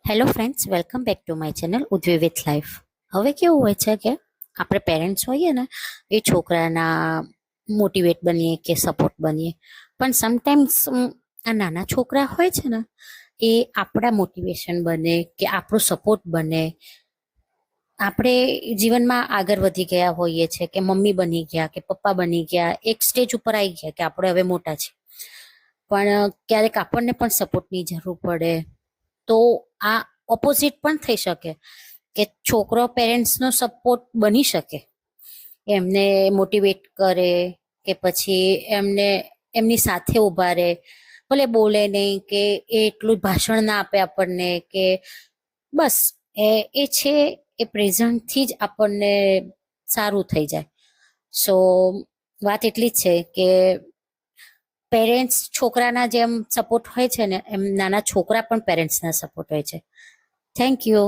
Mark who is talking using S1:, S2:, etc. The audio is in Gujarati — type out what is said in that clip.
S1: Hello friends, welcome back to my channel Udvi with life. હવે કેવું હોય છે કે આપણે પેરેન્ટ્સ હોઈએ ને એ છોકરાના મોટિવેટ બનીએ કે સપોર્ટ બનીએ, પણ સમટાઈમ્સ આ નાના છોકરા હોય છે ને એ આપણા મોટિવેશન બને કે આપણું સપોર્ટ બને. આપણે જીવનમાં આગળ વધી ગયા હોઈએ છીએ કે મમ્મી બની ગયા કે પપ્પા બની ગયા, એક સ્ટેજ ઉપર આવી ગયા કે આપણે હવે મોટા છે, પણ ક્યારેક આપણને પણ સપોર્ટની જરૂર પડે. તો આ ઓપોઝિટ પણ થઈ શકે કે છોકરો પેરેન્ટ્સનો સપોર્ટ બની શકે, એમને મોટિવેટ કરે કે પછી એમને એમની સાથે ઊભા રહે, ભલે બોલે નહીં કે એ એટલું ભાષણ ના આપે આપણને કે બસ એ છે એ પ્રેઝન્ટથી જ આપણને સારું થઈ જાય. સો વાત એટલી જ છે કે પેરેન્ટ્સ છોકરાના જેમ સપોર્ટ હોય છે ને એમ નાના છોકરા પણ પેરેન્ટ્સના સપોર્ટ હોય છે. Thank you.